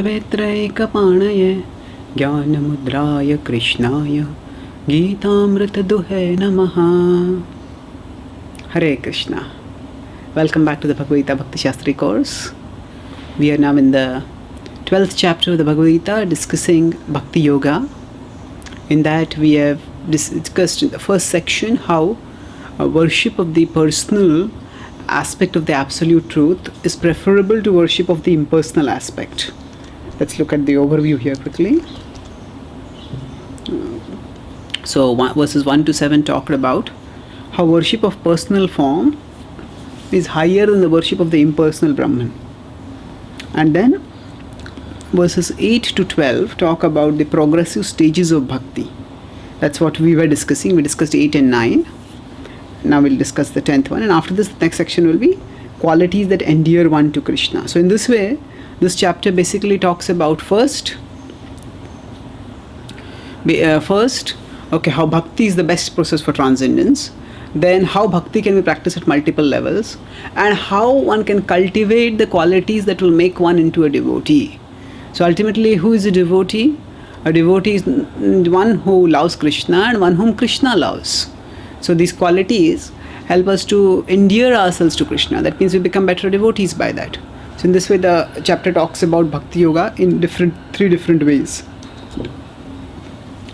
वेत्रैकपाणये ज्ञानमुद्राय कृष्णाय गीतामृतदुहे नमः. Hare Krishna. Welcome back to the Bhagavad Gita Bhakti Shastri course. We are now in the 12th chapter of the Bhagavad Gita discussing Bhakti Yoga. In that we have discussed in the first section how worship of the personal aspect of the absolute truth is preferable to worship of the impersonal aspect. Let's look at the overview here quickly. So verses 1 to 7 talked about how worship of personal form is higher than the worship of the impersonal Brahman. And then verses 8 to 12 talk about the progressive stages of bhakti. That's what we were discussing. We discussed 8 and 9. Now we'll discuss the 10th one. And after this, the next section will be qualities that endear one to Krishna. So in this way, this chapter basically talks about first, how bhakti is the best process for transcendence. Then how bhakti can be practiced at multiple levels, and how one can cultivate the qualities that will make one into a devotee. So ultimately, who is a devotee? A devotee is one who loves Krishna and one whom Krishna loves. So these qualities help us to endear ourselves to Krishna. That means we become better devotees by that. So in this way, the chapter talks about Bhakti Yoga in three different ways.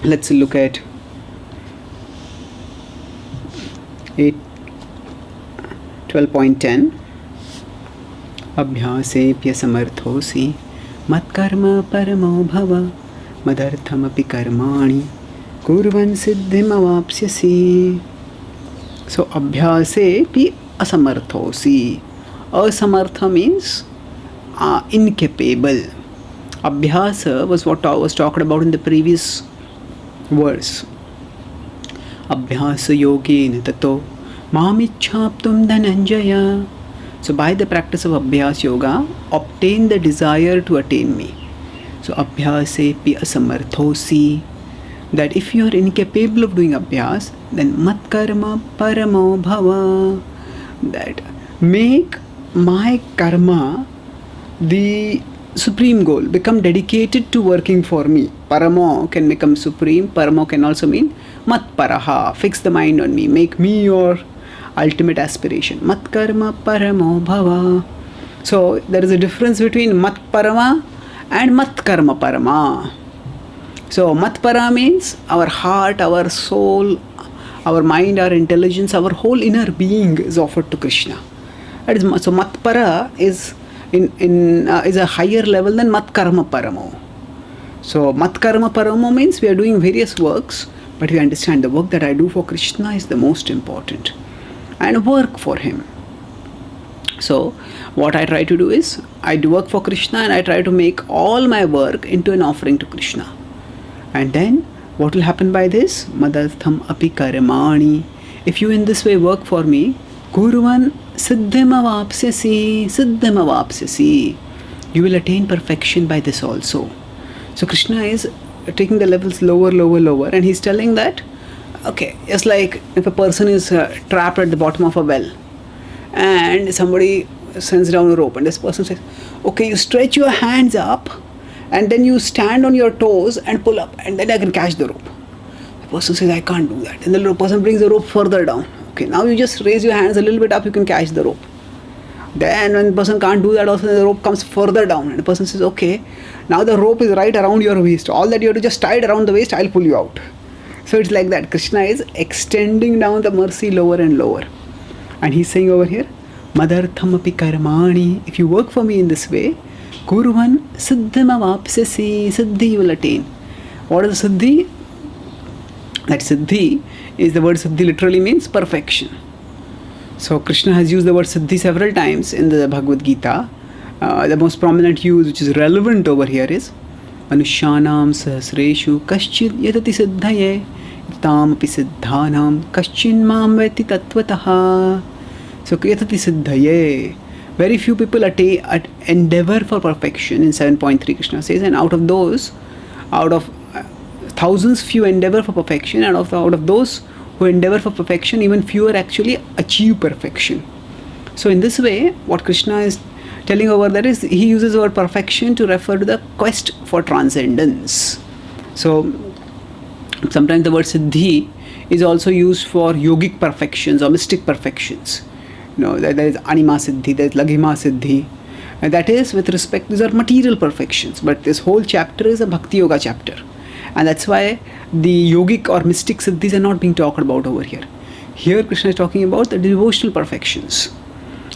Let's look at 12.10. Abhyasepya samarthosi matkarma paramo bhava madarthamapi karmani kurvan siddhim avapsyasi. So abhyasepi asamarthosi. Asamartha means incapable. Abhyasa was what was talked about in the previous verse. Abhyasa yogena tato mamichhaptum dhananjaya. So by the practice of Abhyas yoga, obtain the desire to attain me. So abhyasepi asamarthosi. That if you are incapable of doing Abhyas, then matkarma paramo bhava. That make my karma the supreme goal. Become dedicated to working for me. Paramo can become supreme. Paramo can also mean matparaha. Fix the mind on me. Make me your ultimate aspiration. Matkarma paramo bhava. So there is a difference between matparama and matkarma parama. So matpara means our heart, our soul, our mind, our intelligence, our whole inner being is offered to Krishna. That is, so matpara is is a higher level than matkarma paramo. So matkarma paramo means we are doing various works, but we understand the work that I do for Krishna is the most important, and work for him. So what I try to do is I do work for Krishna, and I try to make all my work into an offering to Krishna. And then what will happen by this? Madartham api karmani. If you in this way work for me, kurvan siddhim avapsyasi. You will attain perfection by this also. So Krishna is taking the levels lower, and he's telling that, okay, just like if a person is trapped at the bottom of a well, and somebody sends down a rope, and this person says, okay, you stretch your hands up, and then you stand on your toes and pull up, and then I can catch the rope. The person says, I can't do that. And the person brings the rope further down. Okay, now you just raise your hands a little bit up, you can catch the rope. Then when the person can't do that, also the rope comes further down, and the person says, okay, now the rope is right around your waist. All that you have to just tie it around the waist, I'll pull you out. So it's like that. Krishna is extending down the mercy lower and lower. And he's saying over here, Madarthamapi karmani. If you work for me in this way, kurvan siddhim avapsyasi. Siddhi you will attain. What is siddhi? That siddhi is, the word siddhi literally means perfection. So Krishna has used the word siddhi several times in the Bhagavad Gita. The most prominent use which is relevant over here is Manushyanam sahasreshu kaschid yatati siddhaye tam api siddhanam kaschin mam veti tattvataha. So yatati siddhaye. Very few people endeavor for perfection. In 7.3 Krishna says, and out of thousands, few endeavor for perfection, and out of those who endeavor for perfection, even fewer actually achieve perfection. So in this way, what Krishna is telling over there is he uses the word perfection to refer to the quest for transcendence. So sometimes the word siddhi is also used for yogic perfections or mystic perfections. There is anima siddhi, there is laghima siddhi. And that is with respect, these are material perfections. But this whole chapter is a bhakti yoga chapter. And that's why the yogic or mystic siddhis are not being talked about over here. Here Krishna is talking about the devotional perfections.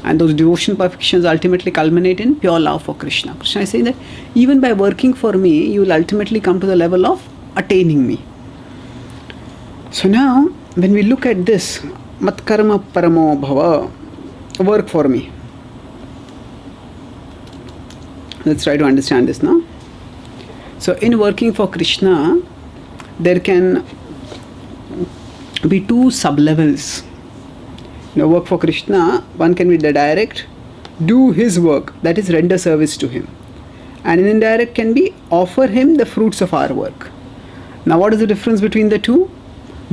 And those devotional perfections ultimately culminate in pure love for Krishna. Krishna is saying that even by working for me, you will ultimately come to the level of attaining me. So now, when we look at this, mat karma paramo bhava, work for me. Let's try to understand this now. So in working for Krishna, there can be two sub-levels. Work for Krishna, one can be the direct, do his work, that is render service to him. And an indirect can be offer him the fruits of our work. Now what is the difference between the two?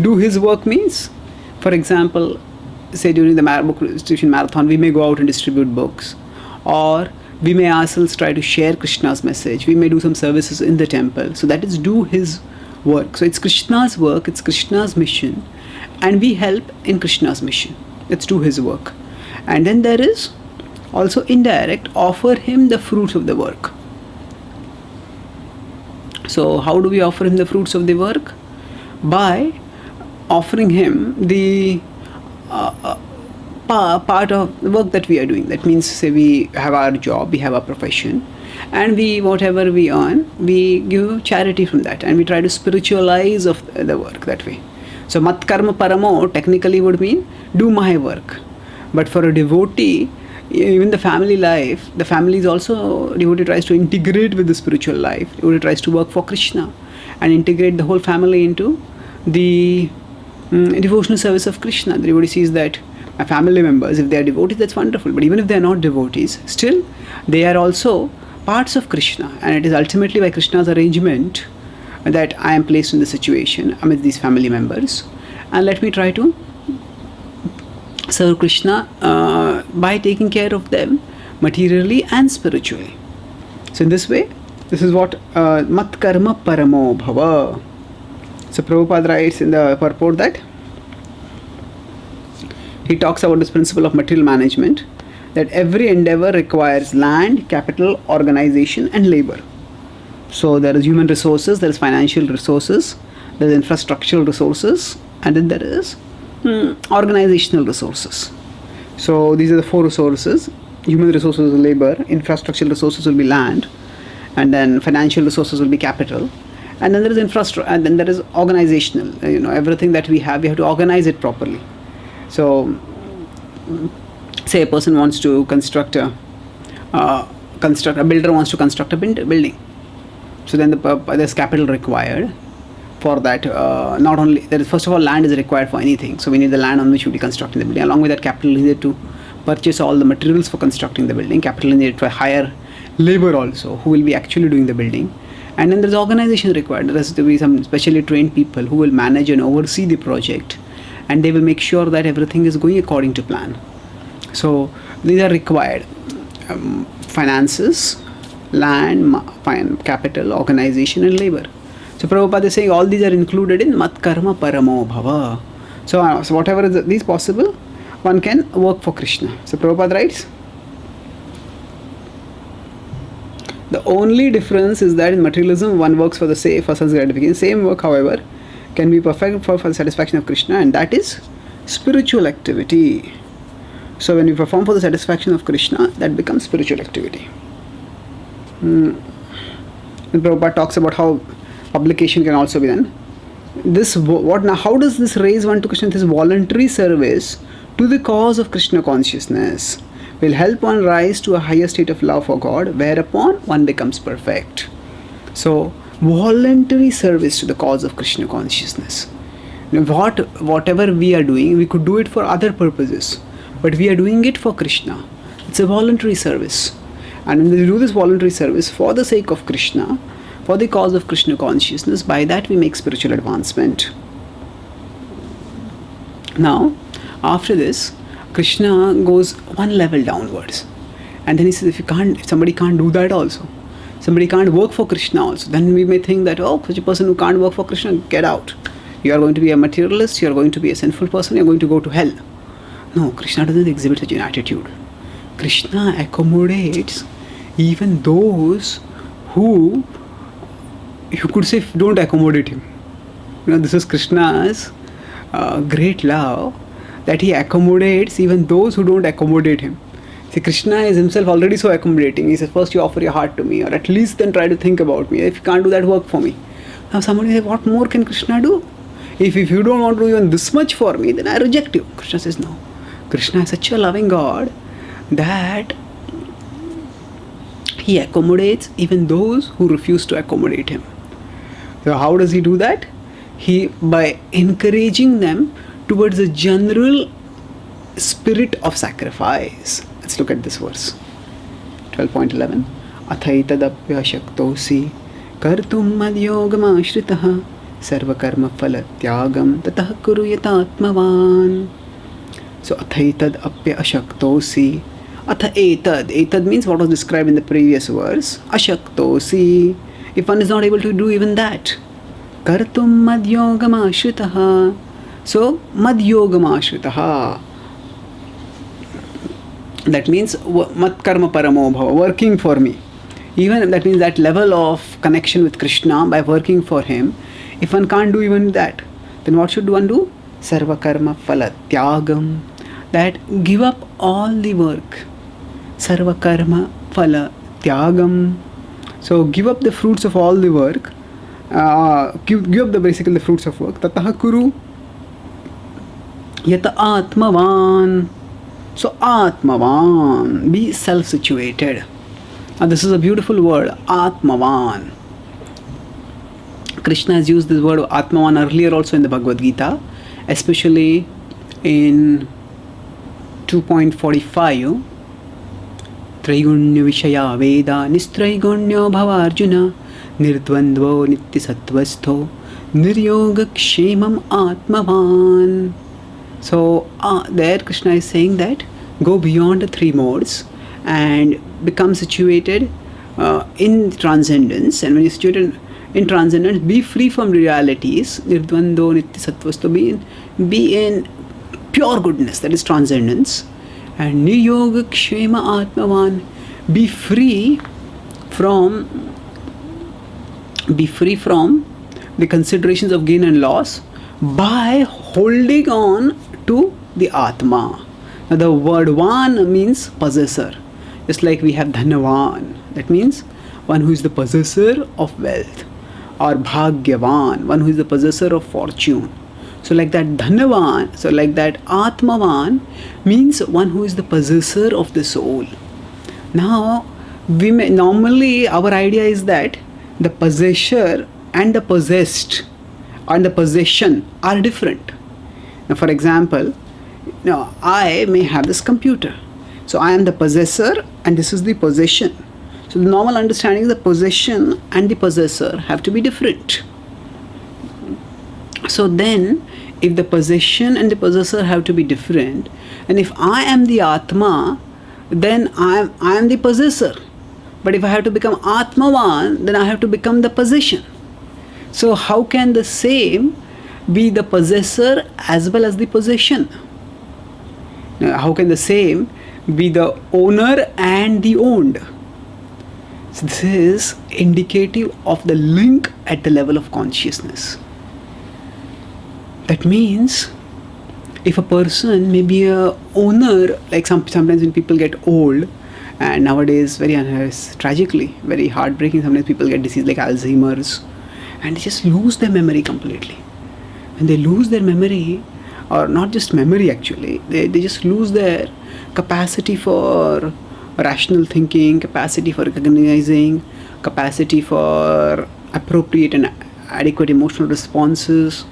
Do his work means, for example, say during the book distribution marathon, we may go out and distribute books, or we may ourselves try to share Krishna's message. We may do some services in the temple. So that is do his work. So it's Krishna's work, it's Krishna's mission, and we help in Krishna's mission. Let's do his work. And then there is also indirect, offer him the fruits of the work. So how do we offer him the fruits of the work? By offering him the part of the work that we are doing. That means, say we have our job, we have our profession, and we, whatever we earn, we give charity from that, and we try to spiritualize of the work that way. So mat karma paramo technically would mean do my work. But for a devotee, even the family life, the family is also, devotee tries to integrate with the spiritual life. Devotee tries to work for Krishna and integrate the whole family into the devotional service of Krishna. The devotee sees that my family members, if they are devotees, that's wonderful. But even if they are not devotees, still they are also parts of Krishna. And it is ultimately by Krishna's arrangement that I am placed in the situation amidst these family members. And let me try to serve Krishna by taking care of them materially and spiritually. So in this way, this is what mat karma paramo bhava. So Prabhupada writes in the purport that he talks about this principle of material management, that every endeavor requires land, capital, organization and labor. So there is human resources, there is financial resources, there is infrastructural resources, and then there is organizational resources. So these are the four resources. Human resources will be labor, infrastructural resources will be land, and then financial resources will be capital, and then there is infrastructure, and then there is organizational. Everything that we have to organize it properly. So say a person wants to construct a builder wants to construct a building. So then there's capital required for that. Not only there is, first of all, land is required for anything. So we need the land on which we'll be constructing the building. Along with that, capital is needed to purchase all the materials for constructing the building. Capital is needed to hire labor also, who will be actually doing the building. And then there's organization required. There has to be some specially trained people who will manage and oversee the project, and they will make sure that everything is going according to plan. So these are required. Finances, land, capital, organization and labor. So Prabhupada is saying all these are included in mat karma paramo bhava. So whatever is these possible, one can work for Krishna. So Prabhupada writes, the only difference is that in materialism one works for the sense gratification. Same work, however, can be perfect for the satisfaction of Krishna, and that is spiritual activity. So when we perform for the satisfaction of Krishna, that becomes spiritual activity. And Prabhupada talks about how publication can also be done. How does this raise one to Krishna? This voluntary service to the cause of Krishna consciousness will help one rise to a higher state of love for God, whereupon one becomes perfect. So voluntary service to the cause of Krishna consciousness. Whatever we are doing, we could do it for other purposes, but we are doing it for Krishna. It's a voluntary service. And when we do this voluntary service for the sake of Krishna, for the cause of Krishna consciousness, by that we make spiritual advancement. Now, after this, Krishna goes one level downwards. And then he says, if somebody can't do that also, somebody can't work for Krishna also, then we may think that, oh, such a person who can't work for Krishna, get out. You are going to be a materialist, you are going to be a sinful person, you are going to go to hell. No, Krishna doesn't exhibit such an attitude. Krishna accommodates even those who, you could say, don't accommodate him. This is Krishna's great love, that he accommodates even those who don't accommodate him. See, Krishna is himself already so accommodating. He says, first you offer your heart to me, or at least then try to think about me. If you can't do that, work for me. Now somebody says, what more can Krishna do? If you don't want to do even this much for me, then I reject you. Krishna says, no. Krishna is such a loving God that he accommodates even those who refuse to accommodate him. So how does he do that? By encouraging them towards a general spirit of sacrifice. Let's look at this verse. 12.11. Athaitadapya shaktosi kartum madhyogam ashritaha sarvakarma phalatyagam tatah kuruyata atmavan. So athaitad apya ashaktosi. Atha etad. Etad means what was described in the previous verse. Ashaktosi. If one is not able to do even that. Kartum madhyogam ashritaha. So madhyogam ashritaha. That means mat karma paramo bhava, working for me. Even that means that level of connection with Krishna by working for him. If one can't do even that, then what should one do? Sarva karma phala tyagam. That give up all the work. Sarva karma phala tyagam. So give up the fruits of all the work. Give up basically the fruits of work. Tatah kuru yata atmavan. So atmavan, be self-situated. Now this is a beautiful word, atmavan. Krishna has used this word atmavan earlier also in the Bhagavad Gita, especially in 2.45. Traigunya vishaya veda nistraigunya bhava arjuna nirdvandvo nityasatvastho niryoga kshemam atmavan. So there Krishna is saying that go beyond the three modes and become situated in transcendence. And when you're situated in transcendence, be free from realities. Nirdvando nityasattvasto, be in pure goodness, that is transcendence. And niyoga kshema atmavan, be free from the considerations of gain and loss by holding on to the Atma. Now the word Van means possessor. Just like we have Dhanavan, that means one who is the possessor of wealth, or Bhagyavan, one who is the possessor of fortune. So like that Dhanavan, so like that Atmavan means one who is the possessor of the soul. Now normally our idea is that the possessor and the possessed and the possession are different. Now for example, I may have this computer. So I am the possessor and this is the possession. So the normal understanding is the possession and the possessor have to be different. So then if the possession and the possessor have to be different, and if I am the Atma, then I am the possessor. But if I have to become Atmavan, then I have to become the possession. So how can the same be the possessor as well as the possession? Now, how can the same be the owner and the owned? So this is indicative of the link at the level of consciousness. That means if a person may be a owner, like sometimes when people get old, and nowadays tragically, very heartbreaking, sometimes people get disease like Alzheimer's and they just lose their memory completely. When they lose their memory, or not just memory actually, they just lose their capacity for rational thinking, capacity for recognizing, capacity for appropriate and adequate emotional responses.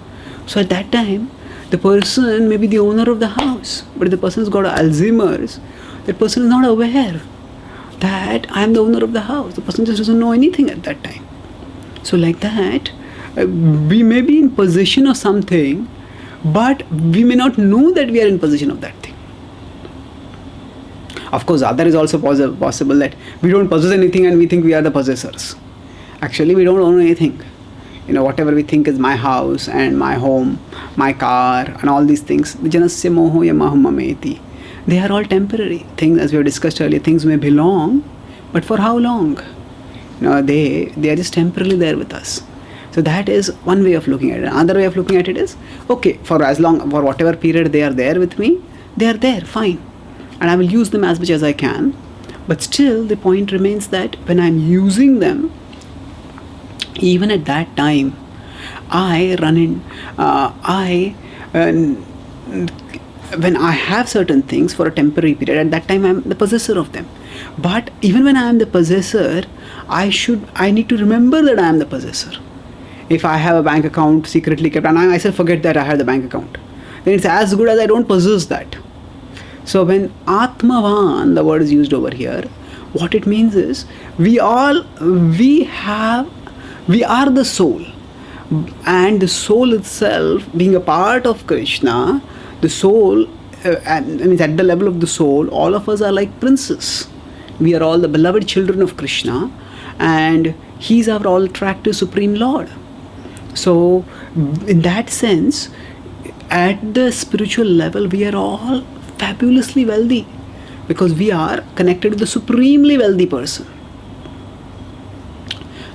So at that time, the person may be the owner of the house, but if the person has got Alzheimer's, that person is not aware that I am the owner of the house. The person just doesn't know anything at that time. So like that, we may be in possession of something, but we may not know that we are in possession of that thing. Of course, other is also possible that we don't possess anything and we think we are the possessors. Actually, we don't own anything. Whatever we think is my house and my home, my car, and all these things, vijanasya moho yamaham mameti, they are all temporary things. As we have discussed earlier, things may belong, but for how long? They are just temporarily there with us. So that is one way of looking at it. Another way of looking at it is, okay, for whatever period they are there with me, they are there, fine. And I will use them as much as I can. But still, the point remains that when I'm using them, even at that time, when I have certain things for a temporary period, at that time I'm the possessor of them. But even when I am the possessor, I need to remember that I am the possessor. If I have a bank account secretly kept and I myself forget that I have the bank account, then it's as good as I don't possess that. So when Atmavan, the word is used over here, what it means is we are the soul, and the soul itself being a part of Krishna, the soul, means at the level of the soul, all of us are like princes. We are all the beloved children of Krishna, and He's our all attractive Supreme Lord. So, in that sense, at the spiritual level, we are all fabulously wealthy because we are connected to the supremely wealthy person.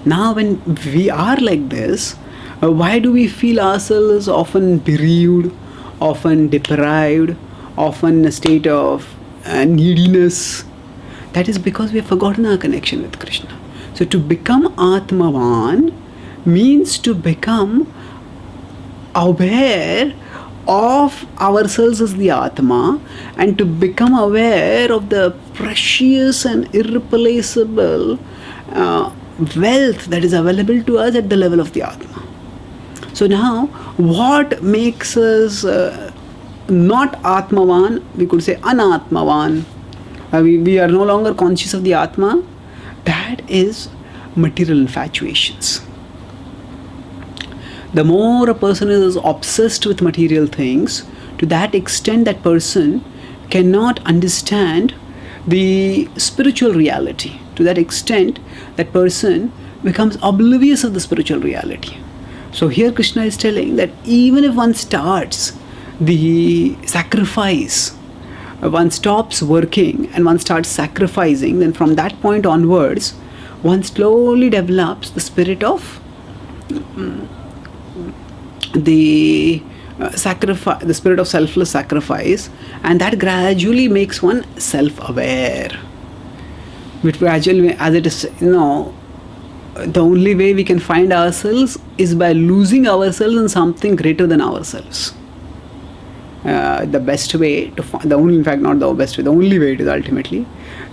Now, when we are like this, why do we feel ourselves often bereaved, often deprived, often in a state of neediness? That is because we have forgotten our connection with Krishna. So, to become Atmavan means to become aware of ourselves as the Atma, and to become aware of the precious and irreplaceable wealth that is available to us at the level of the Atma. So now, what makes us not Atmavan, we could say Anatmavan, we are no longer conscious of the Atma, that is material infatuations. The more a person is obsessed with material things, to that extent that person cannot understand the spiritual reality. To that extent, that person becomes oblivious of the spiritual reality. So here Krishna is telling that even if one starts the sacrifice, one stops working and one starts sacrificing, then from that point onwards, one slowly develops the spirit of the spirit of selfless sacrifice, and that gradually makes one self-aware. Which gradually, as it is, the only way we can find ourselves is by losing ourselves in something greater than ourselves. The best way to find, the only way it is ultimately,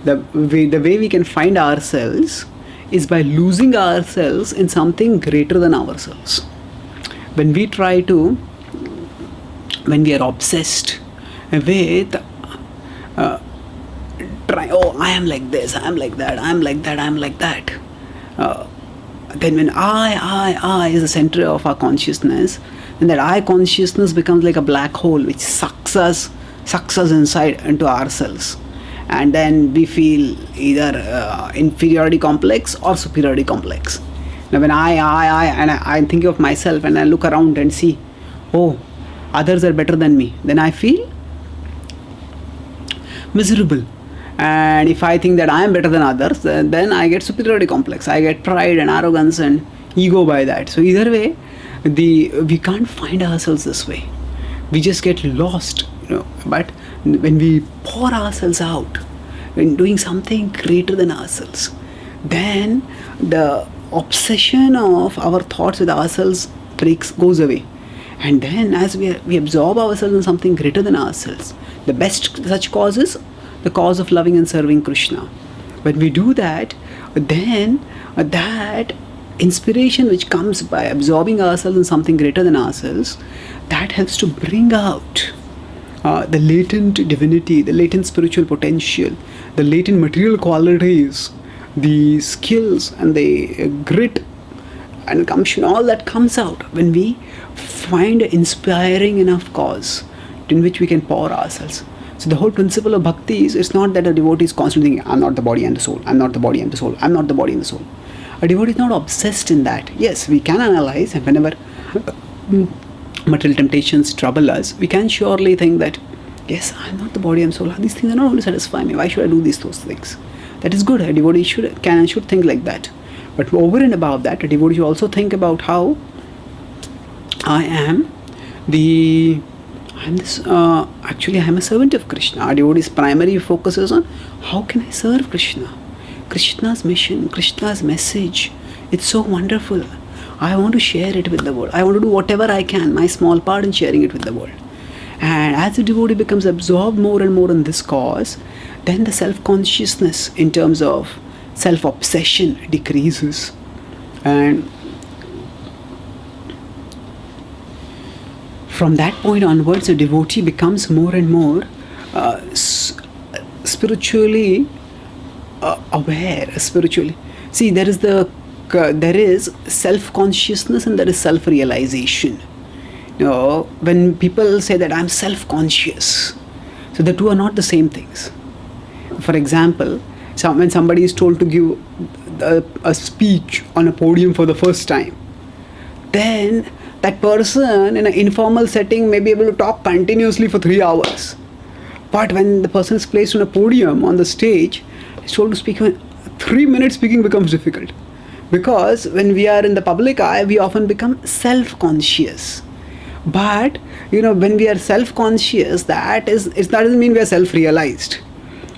the way we can find ourselves is by losing ourselves in something greater than ourselves. When we are obsessed with I am like this, I am like that, I am like that, I am like that. Then when I is the center of our consciousness, then that I consciousness becomes like a black hole which sucks us inside into ourselves. And then we feel either inferiority complex or superiority complex. Now when I'm thinking of myself and I look around and see, others are better than me, then I feel miserable. And if I think that I am better than others, then I get superiority complex. I get pride and arrogance and ego by that. So either way, we can't find ourselves this way. We just get lost, But when we pour ourselves out, when doing something greater than ourselves, then the obsession of our thoughts with ourselves goes away. And then as we absorb ourselves in something greater than ourselves, the best such cause is the cause of loving and serving Krishna. When we do that, then that inspiration which comes by absorbing ourselves in something greater than ourselves, that helps to bring out the latent divinity, the latent spiritual potential, the latent material qualities, the skills and the grit and gumption, all that comes out when we find an inspiring enough cause in which we can pour ourselves. So the whole principle of bhakti is, it's not that a devotee is constantly thinking, I'm not the body and the soul, I'm not the body and the soul, I'm not the body and the soul. A devotee is not obsessed in that. Yes, we can analyze, and whenever material temptations trouble us, we can surely think that, yes, I'm not the body and soul. These things are not going to satisfy me. Why should I do those things? That is good. A devotee should think like that. But over and above that, a devotee should also think about how I'm a servant of Krishna. A devotee's primary focus is on how can I serve Krishna? Krishna's mission, Krishna's message. It's so wonderful. I want to share it with the world. I want to do whatever I can, my small part in sharing it with the world. And as the devotee becomes absorbed more and more in this cause, then the self-consciousness in terms of self-obsession decreases. And from that point onwards, a devotee becomes more and more spiritually aware. Spiritually, see, there is self-consciousness and there is self-realization. When people say that I'm self-conscious, so the two are not the same things. For example, when somebody is told to give a speech on a podium for the first time, then that person in an informal setting may be able to talk continuously for 3 hours. But when the person is placed on a podium on the stage, is told to speak, 3 minutes speaking becomes difficult. Because when we are in the public eye, we often become self-conscious. But, when we are self-conscious, that doesn't mean we are self-realized.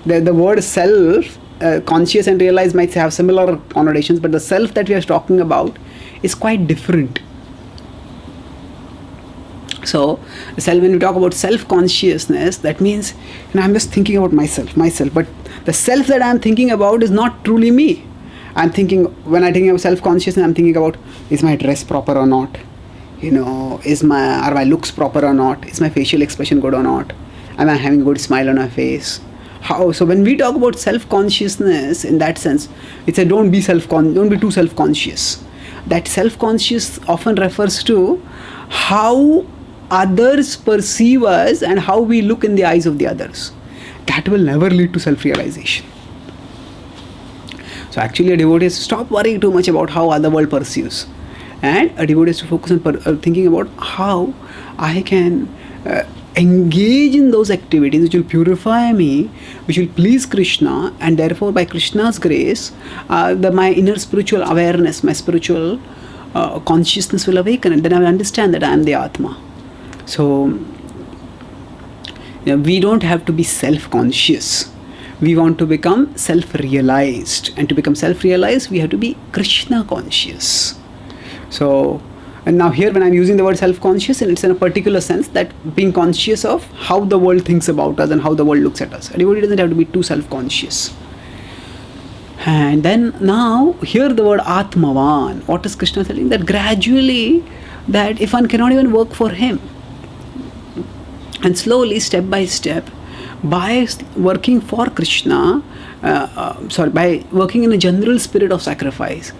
The word self, conscious and realized might have similar connotations, but the self that we are talking about is quite different. So, when we talk about self-consciousness, that means I'm just thinking about myself. But the self that I'm thinking about is not truly me. When I think about self-consciousness, I'm thinking about, is my dress proper or not? Are my looks proper or not? Is my facial expression good or not? Am I having a good smile on my face? How? So when we talk about self-consciousness in that sense, it's don't be too self-conscious. That self-conscious often refers to how others perceive us and how we look in the eyes of the others. That will never lead to self-realization. So actually a devotee has to stop worrying too much about how other world perceives. And a devotee has to focus on thinking about how I can engage in those activities which will purify me, which will please Krishna, and therefore by Krishna's grace, my inner spiritual awareness, my spiritual consciousness will awaken, and then I will understand that I am the Atma. So we don't have to be self-conscious. We want to become self-realized, and to become self-realized, we have to be Krishna-conscious. So, and now here when I'm using the word self-conscious, and it's in a particular sense that being conscious of how the world thinks about us and how the world looks at us. Everybody doesn't have to be too self-conscious. And then now, here the word Atmavan, what is Krishna telling? That gradually, that if one cannot even work for him, and slowly, step by step, by working for Krishna, by working in a general spirit of sacrifice,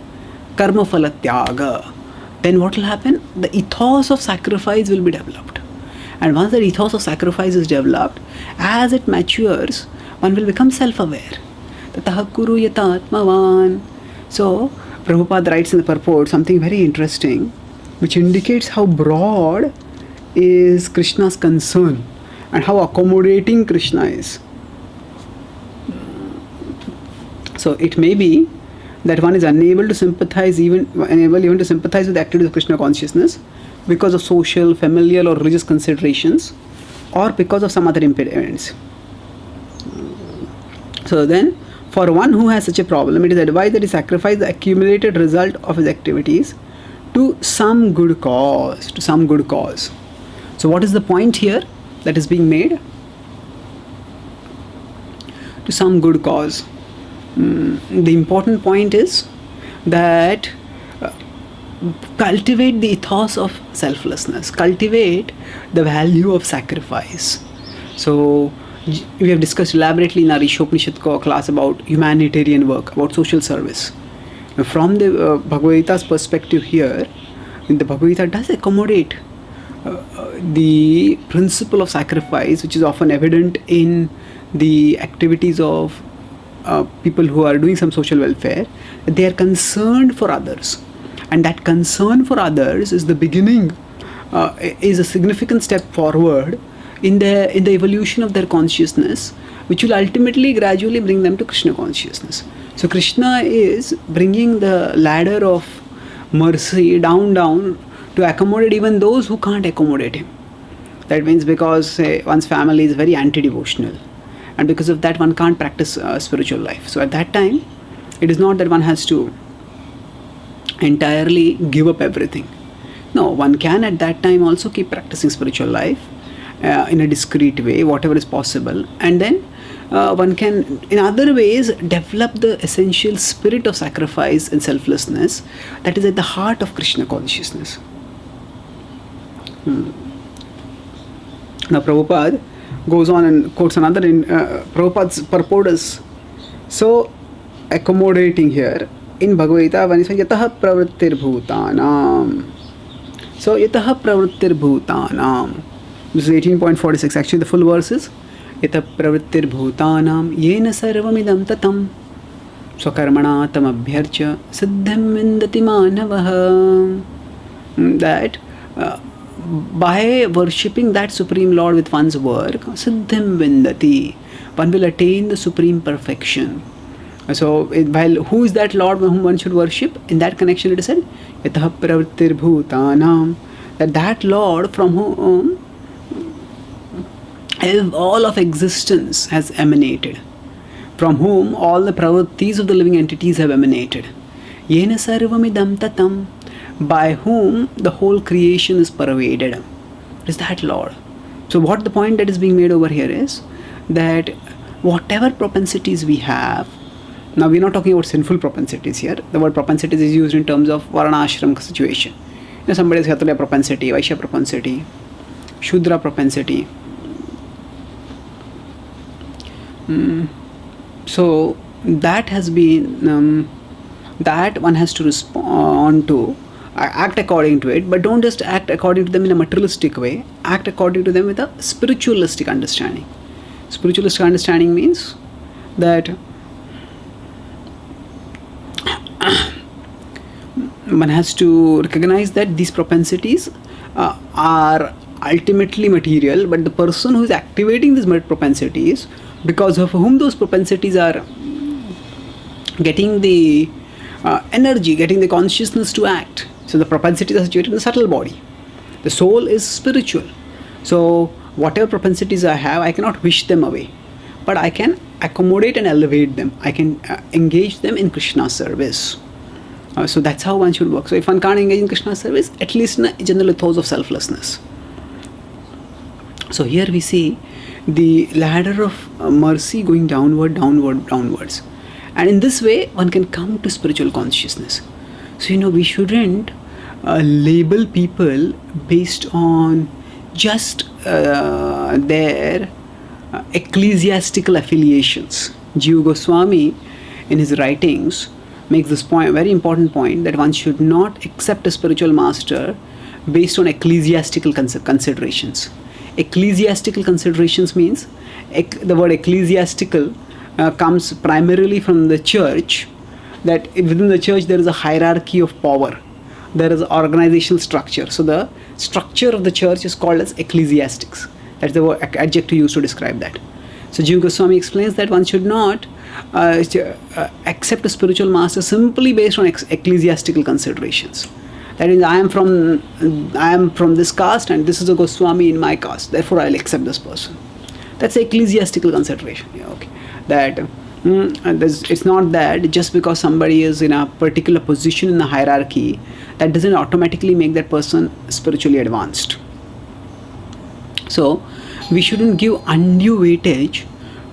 karma phala tyaga, then what will happen? The ethos of sacrifice will be developed. And once the ethos of sacrifice is developed, as it matures, one will become self-aware. Tataha kuru yata atmavan. So, Prabhupada writes in the purport something very interesting, which indicates how broad is Krishna's concern and how accommodating Krishna is. So it may be that one is unable to sympathize even to sympathize with the activities of Krishna consciousness because of social, familial or religious considerations, or because of some other impediments. So then, for one who has such a problem, it is advised that he sacrifice the accumulated result of his activities to some good cause. So what is the point here that is being made? To some good cause. The important point is that cultivate the ethos of selflessness, cultivate the value of sacrifice. So we have discussed elaborately in our Ishopanishad class about humanitarian work, about social service. Now, from the Bhagavad Gita's perspective here, the Bhagavad Gita does accommodate the principle of sacrifice, which is often evident in the activities of people who are doing some social welfare, they are concerned for others, and that concern for others is the beginning, is a significant step forward in the evolution of their consciousness, which will ultimately gradually bring them to Krishna consciousness. So Krishna is bringing the ladder of mercy down to accommodate even those who can't accommodate him. That means because say, one's family is very anti-devotional, and because of that one can't practice spiritual life. So at that time, it is not that one has to entirely give up everything. No, one can at that time also keep practicing spiritual life in a discreet way, whatever is possible, and then one can in other ways develop the essential spirit of sacrifice and selflessness that is at the heart of Krishna consciousness. Now Prabhupada goes on and quotes another in Prabhupada's purport is so accommodating here in Bhagavad Gita when he says yataha pravrittir bhutanam. So yataha pravrittir bhutanam. This is 18.46. Actually the full verse is yataha pravrittir bhutanam yena sarvamidam tatam swakarmana tam abhyarcha siddham vindati manavaha. That by worshipping that Supreme Lord with one's work, siddhim vindati, one will attain the supreme perfection. So, while who is that Lord whom one should worship? In that connection, it is said, yataha pravrittir bhutanam, that Lord from whom all of existence has emanated, from whom all the pravrittis of the living entities have emanated. Yena sarvamidam tatam, by whom the whole creation is pervaded. It is that Lord. So what the point that is being made over here is that whatever propensities we have, now we're not talking about sinful propensities here. The word propensities is used in terms of varna ashram situation. You know, somebody has Kshatriya propensity, Vaishya propensity, Shudra propensity. So that has been that one has to respond to, act according to it, but don't just act according to them in a materialistic way. Act according to them with a spiritualistic understanding. Spiritualistic understanding means that one has to recognize that these propensities are ultimately material, but the person who is activating these propensities, because of whom those propensities are getting the energy, getting the consciousness to act. So the propensities are situated in the subtle body. The soul is spiritual. So whatever propensities I have, I cannot wish them away, but I can accommodate and elevate them. I can engage them in Krishna's service. So that's how one should work. So if one can't engage in Krishna's service, at least in a general ethos of selflessness. So here we see the ladder of mercy going downwards. And in this way, one can come to spiritual consciousness. So, we shouldn't label people based on just their ecclesiastical affiliations. Jiva Goswami, in his writings, makes this point, very important point, that one should not accept a spiritual master based on ecclesiastical considerations. Ecclesiastical considerations means, the word ecclesiastical comes primarily from the church, that within the church there is a hierarchy of power, there is organizational structure. So the structure of the church is called as ecclesiastics. That's the word adjective used to describe that. So Jiva Goswami explains that one should not accept a spiritual master simply based on ecclesiastical considerations. That is, I am from this caste and this is a Goswami in my caste, therefore I'll accept this person. That's ecclesiastical consideration. Okay. That it's not that just because somebody is in a particular position in the hierarchy, that doesn't automatically make that person spiritually advanced. So we shouldn't give undue weightage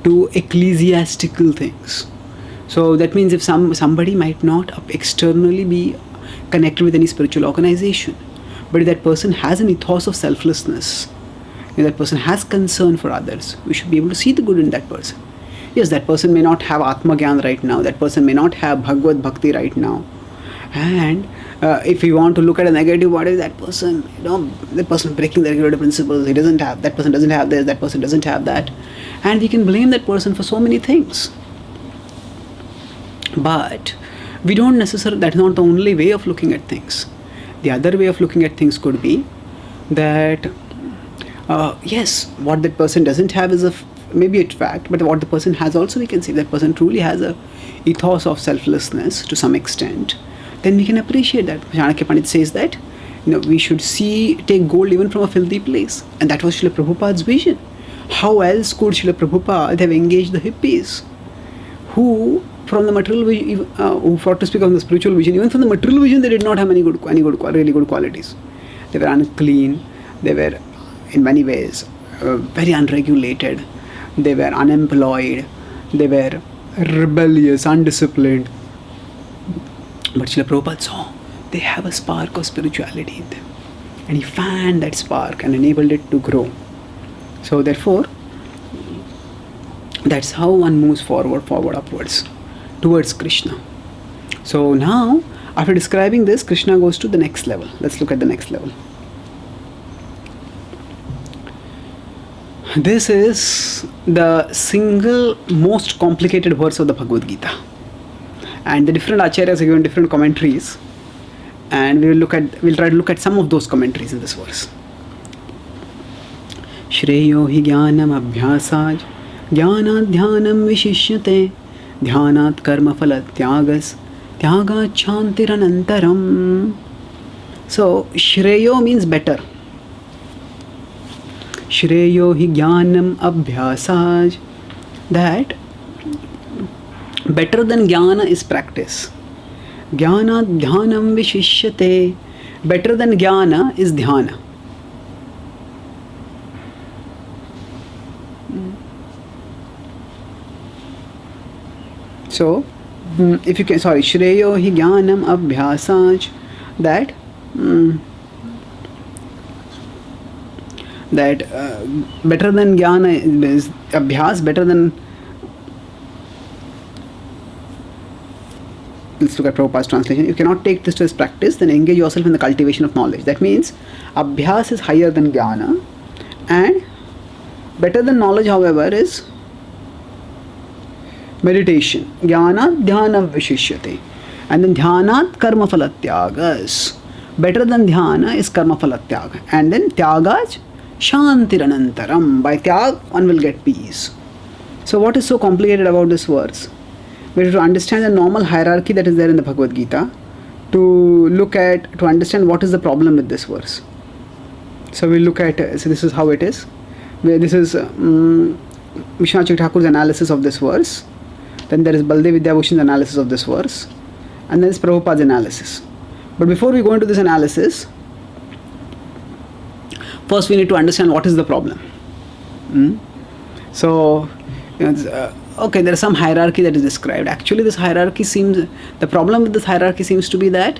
to ecclesiastical things. So that means if somebody might not externally be connected with any spiritual organization, but if that person has an ethos of selflessness, if that person has concern for others, we should be able to see the good in that person. Yes, that person may not have Atma Gyan right now, that person may not have Bhagavad Bhakti right now, and If you want to look at a negative, what is that person? The person breaking the regulative principles. He doesn't have, that person doesn't have this, that person doesn't have that. And we can blame that person for so many things. But we don't necessarily, that's not the only way of looking at things. The other way of looking at things could be that, yes, what that person doesn't have is maybe a fact, but what the person has also, we can see that person truly has a ethos of selflessness to some extent. Then we can appreciate that. Chanakya Pandit says that we should take gold even from a filthy place. And that was Srila Prabhupada's vision. How else could Srila Prabhupada have engaged the hippies who from the material vision, who for to speak of the spiritual vision, even from the material vision they did not have really good qualities. They were unclean, they were in many ways very unregulated, they were unemployed, they were rebellious, undisciplined. But Srila Prabhupada saw they have a spark of spirituality in them. And he fanned that spark and enabled it to grow. So therefore, that's how one moves forward, upwards, towards Krishna. So now, after describing this, Krishna goes to the next level. Let's look at the next level. This is the single most complicated verse of the Bhagavad Gita. And the different acharyas are given different commentaries, and we'll try to look at some of those commentaries in this verse. Shreyo hi jnanam abhyasaj jnanat dhyanam vishishyate dhyanat karma phala tyagas tyagat shantiranantaram. So Shreyo means better. Shreyo hi jnanam abhyasaj, that better than jnana is practice. Jnana dhyanam vishishyate. Better than jnana is dhyana. So, if you can, Shreyo hi jnanam abhyasaj, that better than jnana is abhyas, better than. Let's look at Prabhupada's translation. You cannot take this as practice, then engage yourself in the cultivation of knowledge. That means abhyas is higher than jnana, and better than knowledge, however, is meditation. Jnana dhyanam vishishyate. And then dhyanat karma phala tyagas. Better than dhyana is karma phala tyaga. And then tyagas shantiranantaram. By tyag, one will get peace. So what is so complicated about this verse? We have to understand the normal hierarchy that is there in the Bhagavad Gita to understand what is the problem with this verse. So we'll look at, so this is how it is. This is Vishwanath Thakur's analysis of this verse. Then there is Baldev Vidyabhushan's analysis of this verse. And then there is Prabhupada's analysis. But before we go into this analysis, first we need to understand what is the problem. So, okay, there is some hierarchy that is described. Actually, this hierarchy the problem with this hierarchy seems to be that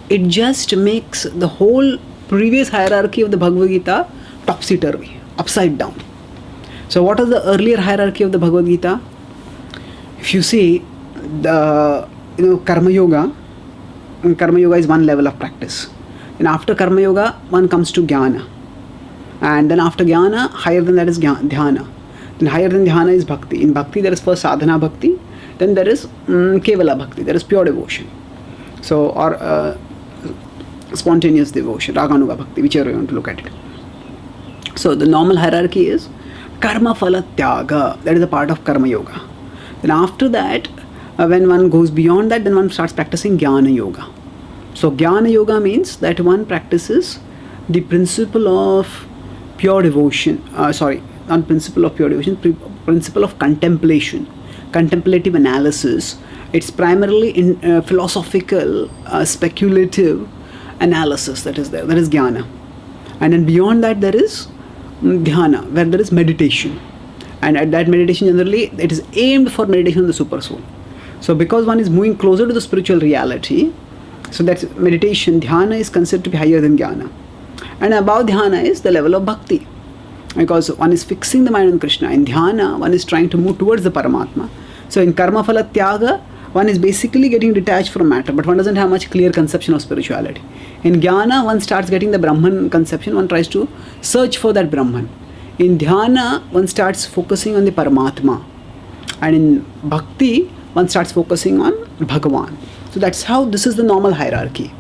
it just makes the whole previous hierarchy of the Bhagavad Gita topsy-turvy, upside down. So what is the earlier hierarchy of the Bhagavad Gita? If you see, the Karma Yoga is one level of practice. And after Karma Yoga, one comes to Jnana. And then after Jnana, higher than that is Dhyana. Then higher than dhyana is bhakti. In bhakti there is first sadhana bhakti, then there is kevala bhakti, there is pure devotion. So, or spontaneous devotion, raganuga bhakti, whichever you want to look at it. So the normal hierarchy is karma phala tyaga, that is a part of karma yoga. Then after that, when one goes beyond that, then one starts practicing jnana yoga. So jnana yoga means that one practices the principle of pure devotion, not principle of pure devotion, principle of contemplation, contemplative analysis. It's primarily in philosophical, speculative analysis that is there. That is jnana. And then beyond that there is dhyana, where there is meditation. And at that meditation generally, it is aimed for meditation on the super soul. So because one is moving closer to the spiritual reality, so that's meditation, dhyana is considered to be higher than jnana. And above dhyana is the level of bhakti. Because one is fixing the mind on Krishna. In dhyana, one is trying to move towards the Paramatma. So in karma phala tyaga, one is basically getting detached from matter, but one doesn't have much clear conception of spirituality. In Jnana, one starts getting the Brahman conception, one tries to search for that Brahman. In Dhyana, one starts focusing on the Paramatma. And in Bhakti, one starts focusing on Bhagavan. So that's how, this is the normal hierarchy.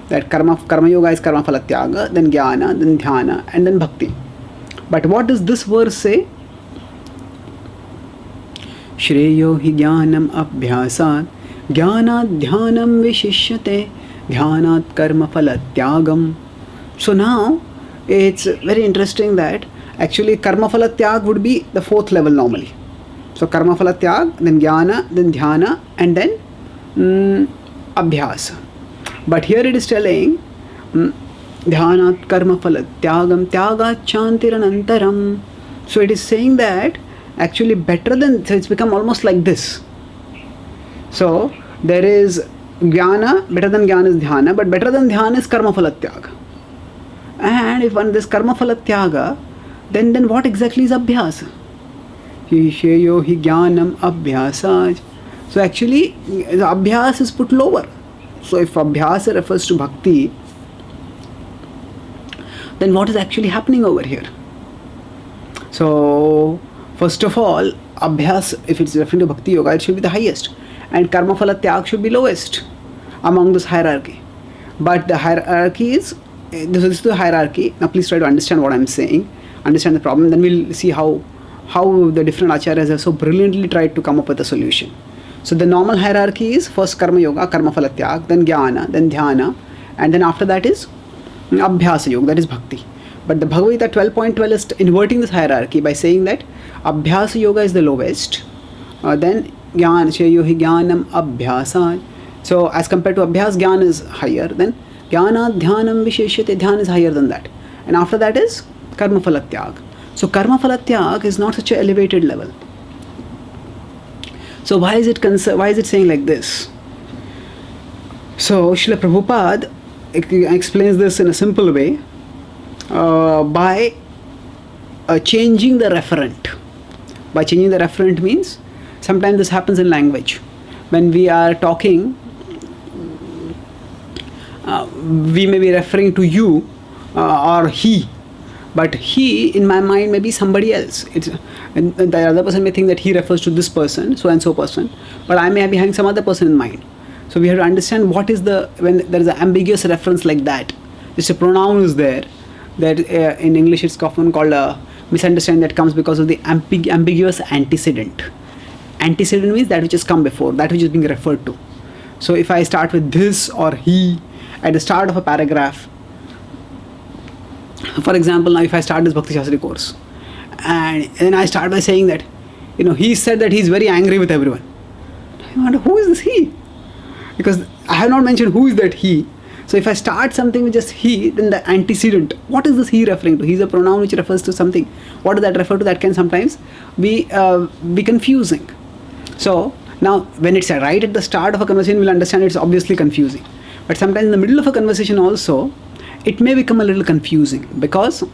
That karma yoga is karma phala tyaga, then Jnana, then Dhyana, and then Bhakti. But what does this verse say? Shreyo hi jnanam abhyasat jnanat dhyanam vishishyate dhyanat karma phala tyagam. So now it's very interesting that actually karma phala tyag would be the fourth level normally. So karma phala tyag, then jnana, then dhyana, and then abhyasa. But here it is telling dhyanat karma phala tyagam tyagat chantiranantaram. So it is saying that actually better than, so it's become almost like this. So there is jnana, better than jnana is dhyana, but better than dhyana is karma phala tyaga. And if one this karma phala tyaga, then what exactly is abhyasa? Shreyo hi jnanam abhyasaj. So actually the abhyas is put lower. So if abhyasa refers to bhakti, then what is actually happening over here? So first of all, abhyas, if it's referring to bhakti yoga, it should be the highest, and karma phala tyag should be lowest among this hierarchy. But the hierarchy is, this is the hierarchy. Now please try to understand what I'm saying, understand the problem, then we'll see how the different acharyas have so brilliantly tried to come up with a solution. So the normal hierarchy is first karma yoga, karma phala tyag, then jnana, then dhyana, and then after that is abhyasa yoga, that is bhakti. But the Bhagavad Gita 12.12 is inverting this hierarchy by saying that abhyasa yoga is the lowest, then jnana, shreyo hi jnanam abhyasa. So as compared to abhyas, jnana is higher, then jnana dhyanam visheshyate, dhyan is higher than that, and after that is karma phala tyag. So karma phala tyag is not such an elevated level. So why is it saying like this? So Srila Prabhupada explains this in a simple way by changing the referent. By changing the referent means, sometimes this happens in language. When we are talking, we may be referring to you or he, but he in my mind may be somebody else. And the other person may think that he refers to this person, so and so person, but I may be having some other person in mind. So we have to understand what is when there is an ambiguous reference like that, just a pronoun is there, that in English it's often called a misunderstanding that comes because of the ambiguous antecedent. Antecedent means that which has come before, that which is being referred to. So if I start with this or he at the start of a paragraph, for example, now if I start this Bhakti Shastri course, and then I start by saying that, he said that he's very angry with everyone. I wonder, who is this he? Because I have not mentioned who is that he. So if I start something with just he, then the antecedent, what is this he referring to? He's a pronoun which refers to something. What does that refer to? That can sometimes be confusing. So now when it's right at the start of a conversation, we'll understand it's obviously confusing. But sometimes in the middle of a conversation also, it may become a little confusing, because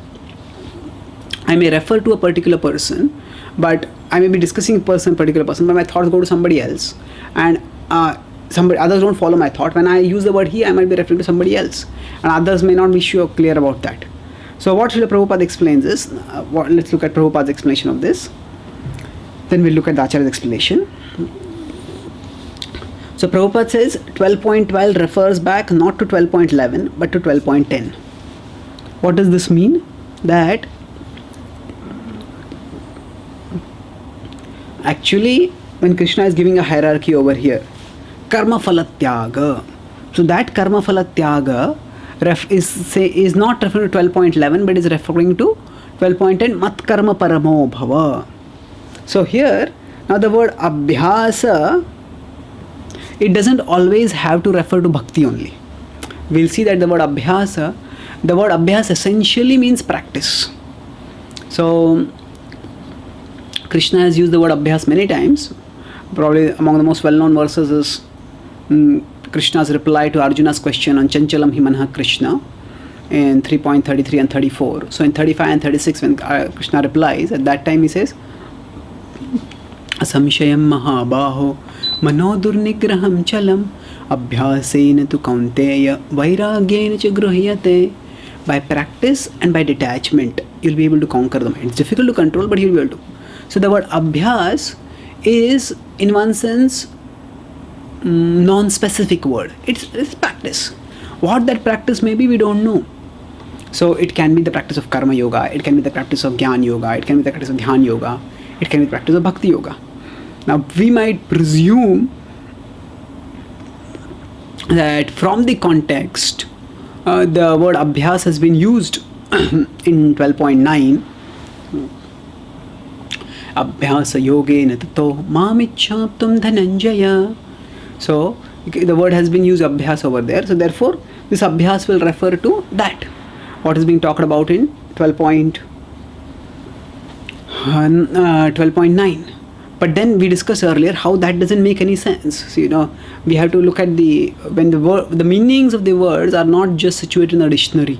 I may refer to a particular person, but I may be discussing particular person, but my thoughts go to somebody else, and others don't follow my thought. When I use the word he, I might be referring to somebody else, and others may not be clear about that. So what Srila Prabhupada explains is, let's look at Prabhupada's explanation of this. Then we'll look at the Acharya's explanation. So Prabhupada says 12.12 refers back not to 12.11 but to 12.10. What does this mean? That actually when Krishna is giving a hierarchy over here, karma phala tyaga. So that karma phala tyaga is not referring to 12.11 but is referring to 12.10 mat karma paramo bhava. So here now the word abhyasa, it doesn't always have to refer to bhakti only. We'll see that the word abhyasa essentially means practice. So Krishna has used the word abhyas many times. Probably among the most well-known verses is Krishna's reply to Arjuna's question on Chanchalam Himanha Krishna in 3.33 and 34. So in 35 and 36 when Krishna replies, at that time he says, असंशयं महाबाहो मनोदुर्निग्रहं चलम् अभ्यासेन तु कौन्तेय वैराग्येन च गृह्यते. By practice and by detachment, you'll be able to conquer the mind. It's difficult to control, but you'll be able to. So the word abhyas is, in one sense, non-specific word. It's practice. What that practice may be, we don't know. So it can be the practice of karma yoga, it can be the practice of jnana yoga, it can be the practice of dhyan yoga, it can be the practice of bhakti yoga. Now we might presume that from the context, the word abhyas has been used in 12.9. Abhyasa yogena tato mamichhaptum dhananjaya. So the word has been used abhyas over there. So therefore this abhyas will refer to that, what is being talked about in 12.9. But then we discussed earlier how that doesn't make any sense. So we have to look at the meanings of the words are not just situated in the dictionary.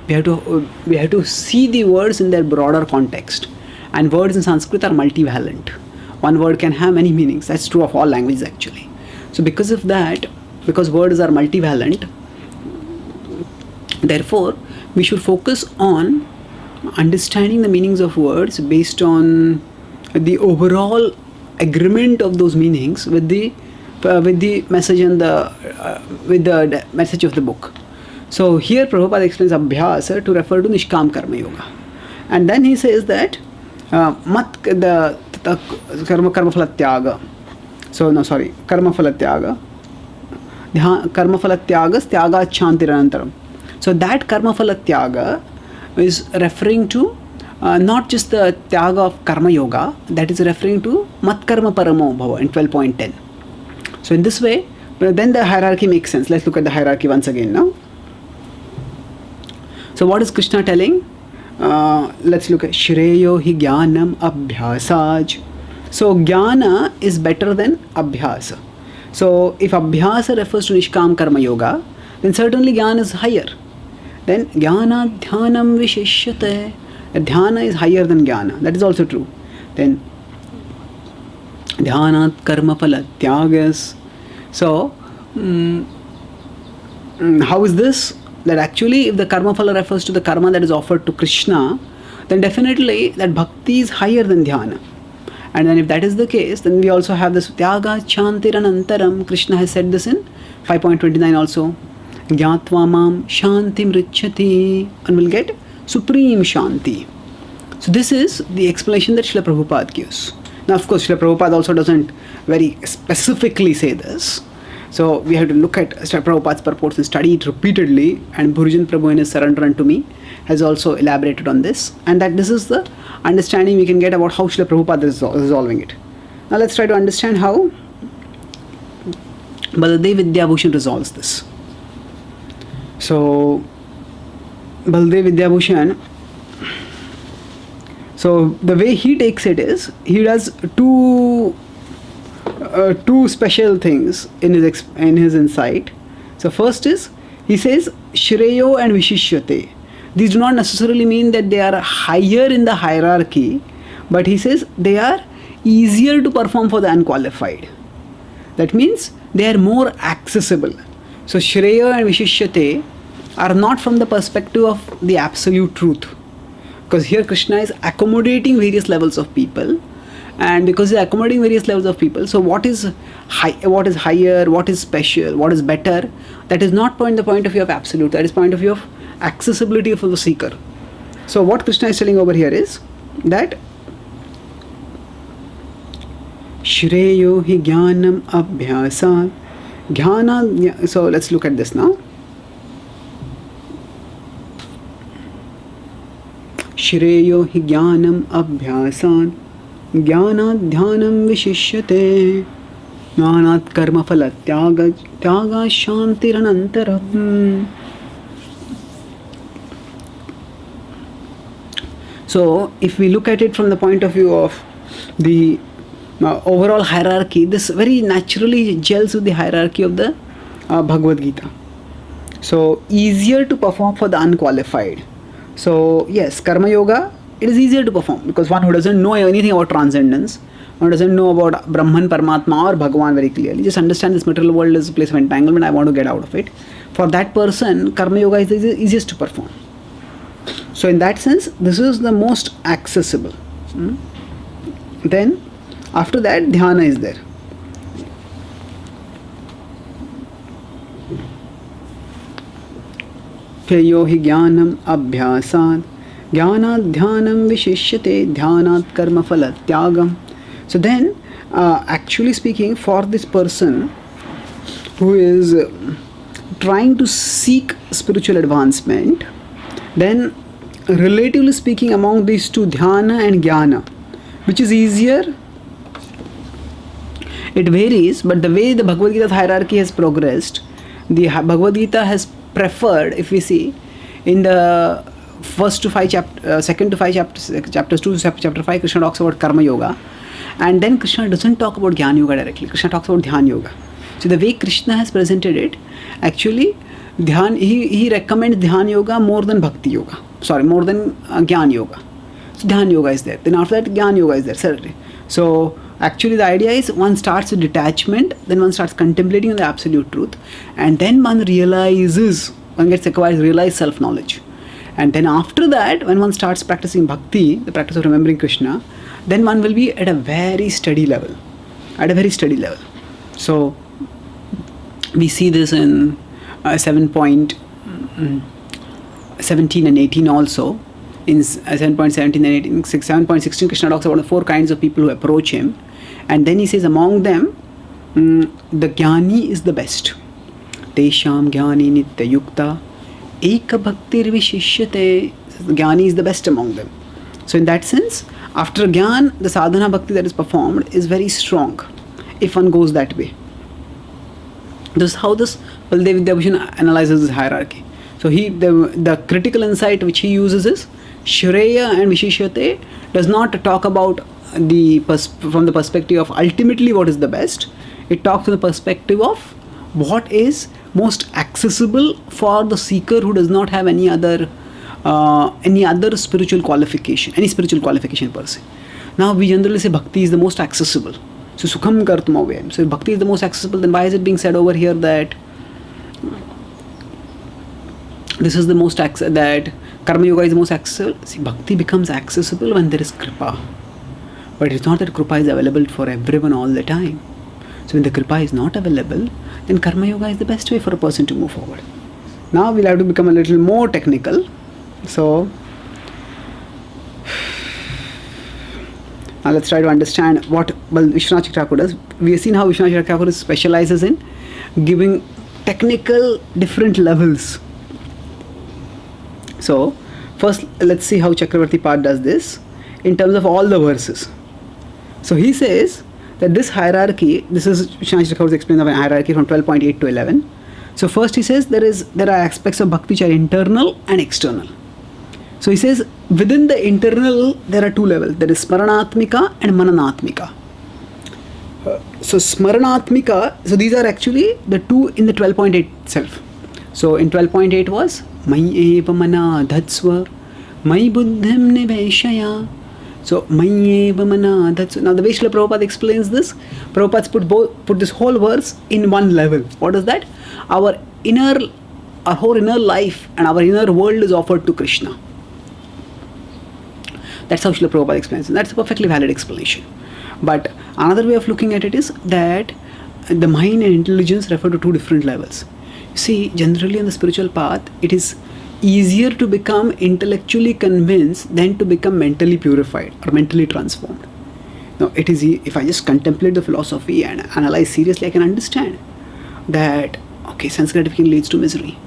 We have to see the words in their broader context. And words in Sanskrit are multivalent. One word can have many meanings. That's true of all languages actually. So because of that, because words are multivalent, therefore we should focus on understanding the meanings of words based on the overall agreement of those meanings with the message and with the message of the book. So here Prabhupada explains abhyasa to refer to nishkam karma yoga, and then he says that karma phala tyaga. So no, sorry, karma phala tyaga. Karma phala tyagas tyaga chantiranantaram. So that karma phala tyaga is referring to not just the tyaga of karma yoga, that is referring to mat karma paramo bhava in 12.10. So in this way, then the hierarchy makes sense. Let's look at the hierarchy once again now. So what is Krishna telling? Let's look at Shreyo hi jnanam abhyasaj. So jnana is better than abhyasa. So if abhyasa refers to nishkam karma yoga, then certainly jnana is higher. Then jnana dhyanam vishishyate. Dhyana is higher than jnana. That is also true. Then dhyanat karma phala tyagas. So how is this? That actually if the karma phala refers to the karma that is offered to Krishna, then definitely that bhakti is higher than dhyana. And then if that is the case, then we also have this tyaga chantiranantaram. Krishna has said this in 5.29 also. Gyatva mam shantim richati, and will get supreme shanti. So this is the explanation that Srila Prabhupada gives. Now of course Srila Prabhupada also doesn't very specifically say this. So we have to look at Srila Prabhupada's purports and study it repeatedly, and Bhurujan Prabhu in his Surrender unto Me has also elaborated on this, and that this is the understanding we can get about how Srila Prabhupada is resolving it. Now let's try to understand how Baladev Vidyabhushan resolves this. So Baladev Vidyabhushan, so the way he takes it is, he does two special things in his insight. So first is, he says Shreyo and Vishishyate. These do not necessarily mean that they are higher in the hierarchy, but he says they are easier to perform for the unqualified. That means they are more accessible. So Shreya and Vishishyate are not from the perspective of the absolute truth, because here Krishna is accommodating various levels of people, and because he is accommodating various levels of people, so what is higher, what is special, what is better, that is not the point of view of absolute, that is point of view of accessibility for the seeker. So what Krishna is telling over here is that Shreyo hi jnanam abhyasa jnana. So let's look at this now. Shreyo hi jnanam abhyasan jnana dhyanam vishishyate jnanat karma phala tyaga shantiranantaram. So if we look at it from the point of view of the overall hierarchy, this very naturally gels with the hierarchy of the Bhagavad Gita. So easier to perform for the unqualified. So yes, karma yoga, it is easier to perform because one who doesn't know anything about transcendence, one doesn't know about Brahman, Paramatma or Bhagavan very clearly, just understand this material world is a place of entanglement, I want to get out of it. For that person, Karma Yoga is the easiest to perform. So in that sense, this is the most accessible. Then, after that, Dhyana is there. Peyo hi jnanam abhyasad jnanad dhyanam vishishyate dhyanat karma phala tyagam. So then, actually speaking, for this person who is trying to seek spiritual advancement, then relatively speaking, among these two, dhyana and jnana, which is easier? It varies, but the way the Bhagavad Gita hierarchy has progressed, the Bhagavad Gita has preferred, if we see, in the first to five second to five chapters 2 to chapter 5, Krishna talks about Karma Yoga, and then Krishna doesn't talk about Jnana Yoga directly. Krishna talks about Dhyana Yoga. So the way Krishna has presented it, actually, he recommends Dhyana Yoga more than Bhakti Yoga. More than Jnana Yoga. So Dhyana Yoga is there. Then after that, Jnana Yoga is there. Certainly. So actually the idea is one starts with detachment, then one starts contemplating the absolute truth, and then one gets acquired realized self-knowledge. And then after that, when one starts practicing bhakti, the practice of remembering Krishna, then one will be at a very steady level. So we see this in 7.17 and 18 also. In 7.17 and 18, 7.16, Krishna talks about the 4 kinds of people who approach him. And then he says, among them, the jnani is the best. Tesham jnani nitya yukta eka bhaktir vishishyate. The jnani is the best among them. So in that sense, after jnana, the sadhana bhakti that is performed is very strong, if one goes that way. This is how this Baldev Vidyabhushan analyzes this hierarchy. So the critical insight which he uses is Shreya and Vishishyate does not talk about from the perspective of ultimately what is the best. It talks from the perspective of what is most accessible for the seeker who does not have any other spiritual qualification, per se. Now we generally say bhakti is the most accessible. So sukham kartum avyayam. So if bhakti is the most accessible, then why is it being said over here that this is the most that Karma Yoga is the most accessible? See, bhakti becomes accessible when there is kripa. But it's not that kripa is available for everyone all the time. So when the kripa is not available, then Karma Yoga is the best way for a person to move forward. Now we'll have to become a little more technical. So now let's try to understand what Vishwanath Chakravarti does. We have seen how Vishwanath Chakravarti specializes in giving technical different levels. So first let's see how Chakravarti Path does this in terms of all the verses. So he says that this hierarchy, this is Vishwanath Chakravarti explains the hierarchy from 12.8 to 11. So first he says there are aspects of bhakti which are internal and external. So he says within the internal there are 2 levels. There is Smaranatmika and Mananatmika. So Smaranatmika, so these are actually the 2 in the 12.8 itself. So in 12.8 was Mai eva mana dhatsva Mai buddhim niveshaya. So Mai eva mana dhatsva. Now the way Srila Prabhupada explains this, Prabhupada's put this whole verse in one level. What is that? Our whole inner life and our inner world is offered to Krishna. That's how Srila Prabhupada explains it. That's a perfectly valid explanation. But another way of looking at it is that the mind and intelligence refer to 2 different levels. See, generally in the spiritual path, it is easier to become intellectually convinced than to become mentally purified or mentally transformed. Now, it is if I just contemplate the philosophy and analyze seriously, I can understand that, okay, sense gratification leads to misery.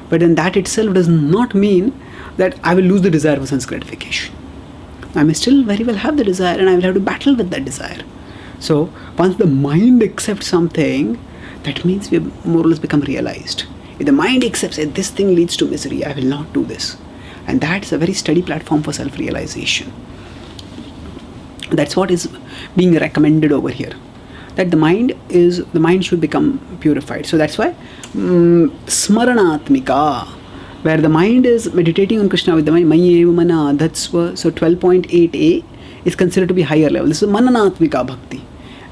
But then that itself does not mean that I will lose the desire for sense gratification. I may still very well have the desire and I will have to battle with that desire. So, once the mind accepts something, that means we have more or less become realized. If the mind accepts that this thing leads to misery, I will not do this. And that's a very steady platform for self-realization. That's what is being recommended over here. That the mind should become purified. So that's why Smaranatmika, where the mind is meditating on Krishna with the mind, Mayi eva mana dhatsva. So 12.8a is considered to be higher level. This is Mananatmika Bhakti.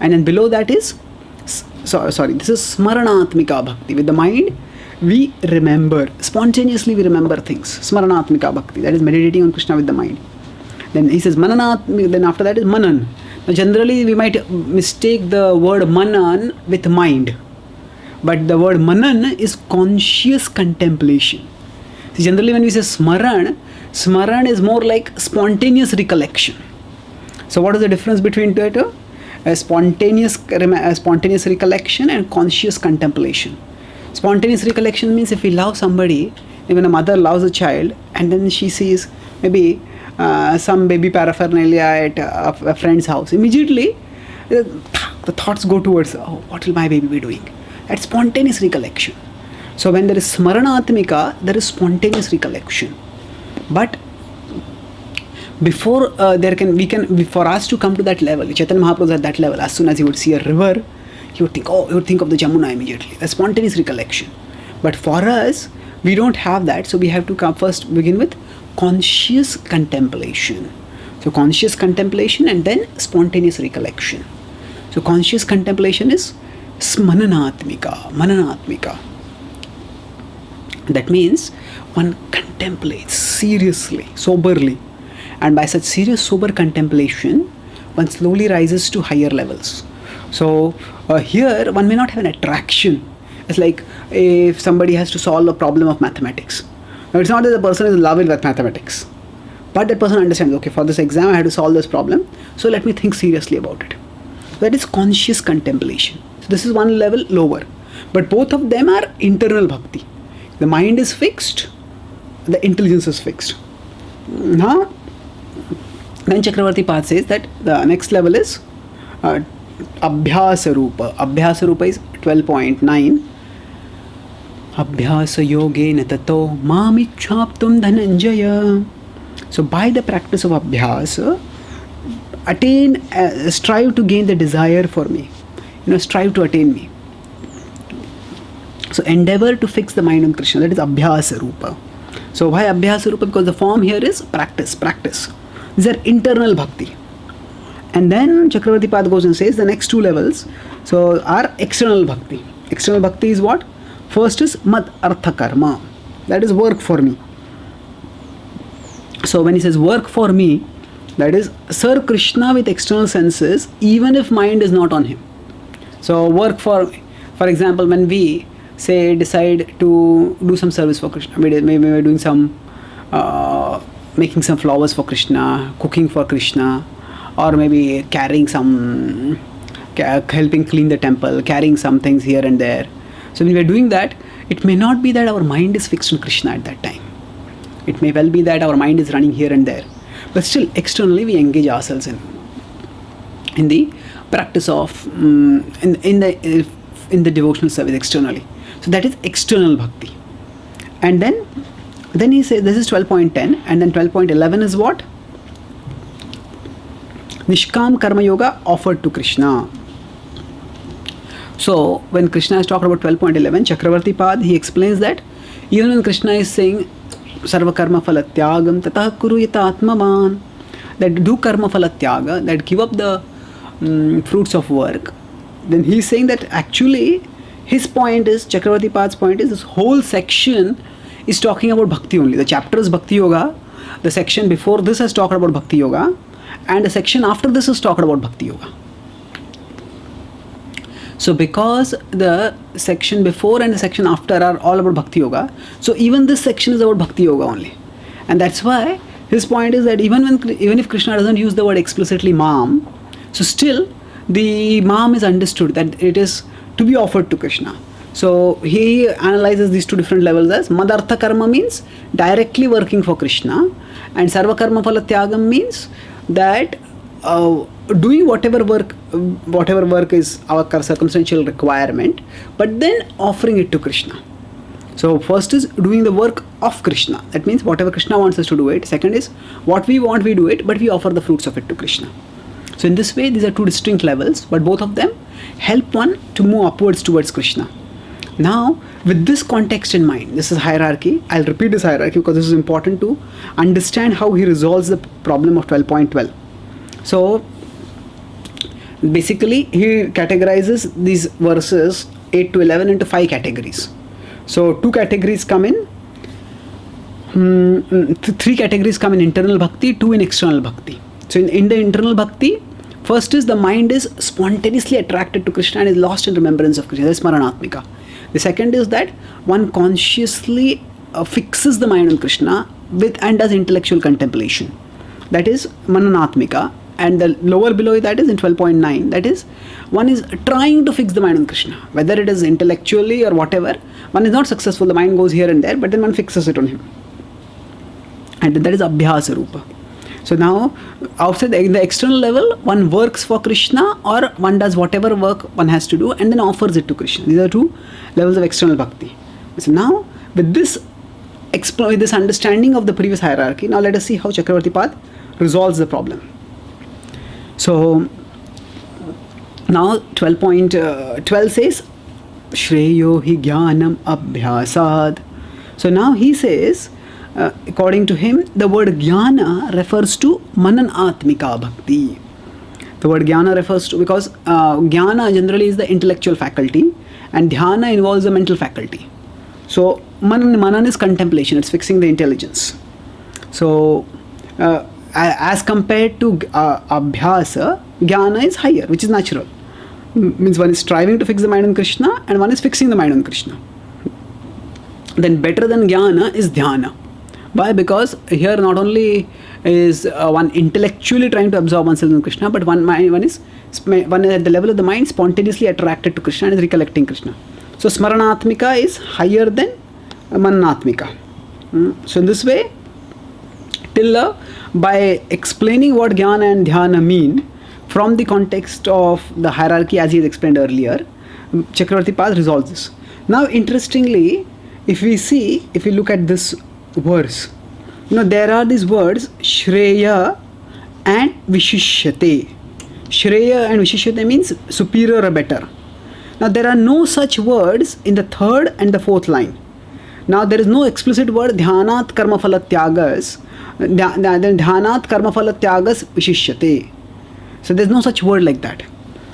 And then below that is, this is Smaranatmika Bhakti. With the mind, we remember. Spontaneously we remember things. Smaranatmika Bhakti. That is meditating on Krishna with the mind. Then he says Mananatmika, then after that is Manan. Now generally we might mistake the word Manan with mind. But the word Manan is conscious contemplation. See, generally when we say Smaran is more like spontaneous recollection. So what is the difference between that? A spontaneous recollection and conscious contemplation. Spontaneous recollection means if we love somebody, even a mother loves a child, and then she sees maybe some baby paraphernalia at a friend's house, immediately the thoughts go towards, oh, what will my baby be doing? That's spontaneous recollection. So when there is Smaranatmika, there is spontaneous recollection. But before for us to come to that level, Chaitanya Mahaprabhu was at that level. As soon as he would see a river, he would think of the Jamuna immediately. That's spontaneous recollection. But for us, we don't have that. So we have to begin with conscious contemplation. So conscious contemplation and then spontaneous recollection. So conscious contemplation is Mananatmika. That means one contemplates seriously, soberly. And by such serious, sober contemplation, one slowly rises to higher levels. So here, one may not have an attraction. It's like if somebody has to solve a problem of mathematics. Now, it's not that the person is in love with mathematics. But that person understands, okay, for this exam, I have to solve this problem. So let me think seriously about it. That is conscious contemplation. So this is one level lower. But both of them are internal bhakti. The mind is fixed, the intelligence is fixed. Now, then Chakravarti Path says that the next level is Abhyasa Rupa. Abhyasa Rupa is 12.9. Abhyasa Yogena Tato Mamichhaptum Dhananjaya. So by the practice of Abhyasa, strive to gain the desire for me. Strive to attain me. So endeavor to fix the mind on Krishna. That is Abhyasa Rupa. So why Abhyasa Rupa? Because the form here is practice. These are internal bhakti. And then Chakravarti Path goes and says the next two levels are external bhakti. External bhakti is what? First is Mad Artha Karma. That is work for me. So when he says work for me, that is serve Krishna with external senses even if mind is not on him. So work for example, when we decide to do some service for Krishna, maybe we're doing some making some flowers for Krishna, cooking for Krishna, or maybe carrying some, helping clean the temple, carrying some things here and there. So when we're doing that, it may not be that our mind is fixed on Krishna at that time. It may well be that our mind is running here and there. But still, externally we engage ourselves in the practice of, in the devotional service externally. So that is external bhakti. And then he says, this is 12.10, and then 12.11 is what? Nishkam Karma Yoga offered to Krishna. So when Krishna is talking about 12.11, Chakravarti Pad, he explains that even when Krishna is saying Sarva Karma Phalatyagam Tatah Kuruyata Atmavan, that do Karma Phalatyaga, that give up the fruits of work, then he is saying that actually his point is, Chakravarti Pad's point is, this whole section is talking about bhakti only. The chapter is Bhakti Yoga, the section before this has talked about Bhakti Yoga, and the section after this is talked about Bhakti Yoga. So because the section before and the section after are all about Bhakti Yoga, so even this section is about Bhakti Yoga only. And that's why his point is that even if Krishna doesn't use the word explicitly Mam, so still the Mam is understood that it is to be offered to Krishna. So he analyzes these two different levels as Madartha Karma means directly working for Krishna, and Sarva Karma Phalatyagam means that doing whatever work is our circumstantial requirement, but then offering it to Krishna. So first is doing the work of Krishna. That means whatever Krishna wants us to do it. Second is what we want, we do it, but we offer the fruits of it to Krishna. So in this way, these are two distinct levels, but both of them help one to move upwards towards Krishna. Now, with this context in mind, this is hierarchy. I'll repeat this hierarchy because this is important to understand how he resolves the problem of 12.12. So, basically, he categorizes these verses 8 to 11 into 5 categories. So, 2 categories come in. 3 categories come in internal bhakti, 2 in external bhakti. So in the internal bhakti, first is the mind is spontaneously attracted to Krishna and is lost in remembrance of Krishna. That is smaranatmika. The second is that one consciously fixes the mind on Krishna and does intellectual contemplation. That is mananatmika. And the lower below that is in 12.9. That is, one is trying to fix the mind on Krishna. Whether it is intellectually or whatever, one is not successful. The mind goes here and there, but then one fixes it on him. And that is abhyasa rupa. So now, outside in the external level, one works for Krishna or one does whatever work one has to do and then offers it to Krishna. These are 2 levels of external bhakti. So now, with this understanding of the previous hierarchy, now let us see how Chakravarti path resolves the problem. So now 12.12 says, Shreyo hi jnanam abhyasad. So now he says, according to him, the word jnana refers to mananatmika bhakti. The word jnana refers to, because jnana generally is the intellectual faculty and dhyana involves the mental faculty. So manan is contemplation, it's fixing the intelligence. So as compared to abhyasa, jnana is higher, which is natural. Means one is striving to fix the mind on Krishna and one is fixing the mind on Krishna. Then better than jnana is dhyana. Why? Because here not only is one intellectually trying to absorb oneself in Krishna, but one is at the level of the mind spontaneously attracted to Krishna and is recollecting Krishna. So smaranatmika is higher than mananatmika. So in this way, till by explaining what jnana and dhyana mean from the context of the hierarchy as he has explained earlier, Chakravarti path resolves this. Now interestingly, if we look at this verse, there are these words Shreya and Vishishyate. Shreya and Vishishyate means superior or better. Now there are no such words in the 3rd and the 4th line. Now there is no explicit word Dhyanat Karmaphala Tyagas. Dhyanat Karmaphala Tyagas Vishishyate. So there is no such word like that.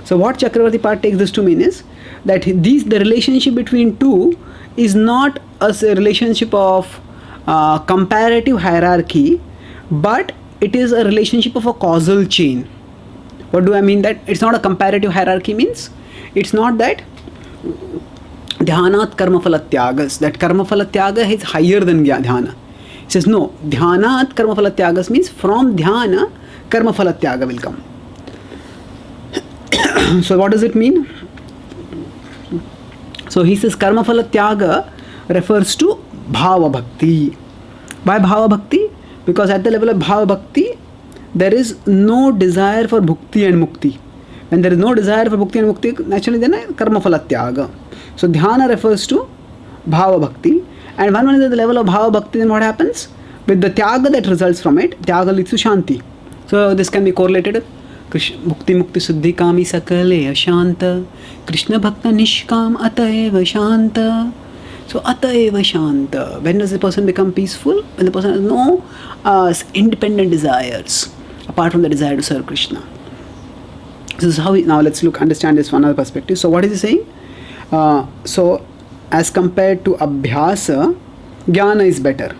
So what Chakravarti path takes this to mean is that the relationship between 2 is not a relationship of comparative hierarchy, but it is a relationship of a causal chain. What do I mean that it's not a comparative hierarchy means? It's not that Dhyanat Karmaphala Tyagas, that Karmaphala Tyaga is higher than Dhyana. It says no, Dhyanat Karmaphala Tyagas means from Dhyana Karmaphala Tyaga will come. So what does it mean? So he says Karmaphala Tyaga refers to Bhava Bhakti. Why Bhava Bhakti? Because at the level of Bhava Bhakti, there is no desire for Bhukti and Mukti. When there is no desire for Bhukti and Mukti, naturally then Karmaphala Tyaga. So Dhyana refers to Bhava Bhakti. And when one is at the level of Bhava Bhakti, then what happens? With the Tyaga that results from it, Tyaga leads to Shanti. So this can be correlated. Bhukti Mukti Suddhi Kami Sakale Ashanta Krishna Bhakta Nishkam Ataeva Shanta. So Ataeva Shanta. When does the person become peaceful? When the person has no independent desires apart from the desire to serve Krishna. This is how now let's understand this from another perspective. So what is he saying? So as compared to Abhyasa, Jnana is better.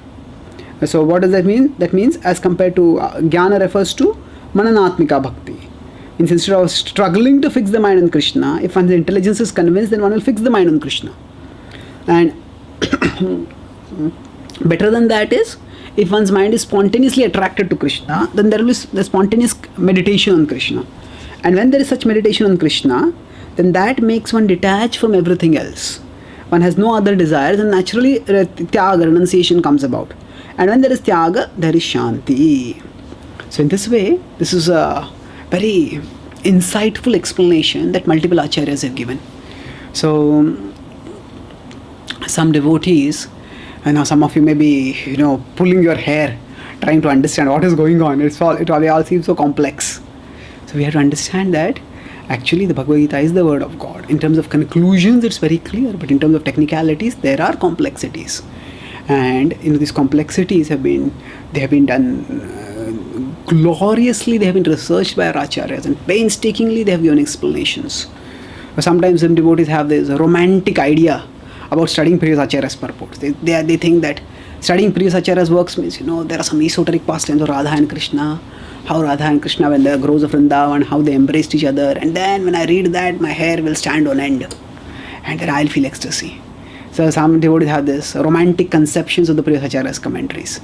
So what does that mean? That means as compared to Jnana refers to Mananatmika Bhakti. Instead of struggling to fix the mind on Krishna, if one's intelligence is convinced, then one will fix the mind on Krishna. And better than that is, if one's mind is spontaneously attracted to Krishna, then there will be the spontaneous meditation on Krishna. And when there is such meditation on Krishna, then that makes one detach from everything else. One has no other desires, and naturally Tyaga, renunciation comes about. And when there is Tyaga, there is Shanti. So in this way, this is a very insightful explanation that multiple acharyas have given. So some devotees, now some of you may be, pulling your hair, trying to understand what is going on. It all seems so complex. So we have to understand that Actually, the Bhagavad Gita is the word of God. In terms of conclusions, it's very clear, but in terms of technicalities, there are complexities. And these complexities have been done gloriously. They have been researched by our acharyas, and painstakingly they have given explanations. Sometimes some devotees have this romantic idea about studying previous acharyas' purports. They think that studying previous acharyas' works means, there are some esoteric pastimes of Radha and Krishna, how Radha and Krishna, when they grows of Vrindavan, how they embraced each other, and then when I read that, my hair will stand on end, and then I'll feel ecstasy. So some devotees have this romantic conceptions of the previous acharyas' commentaries.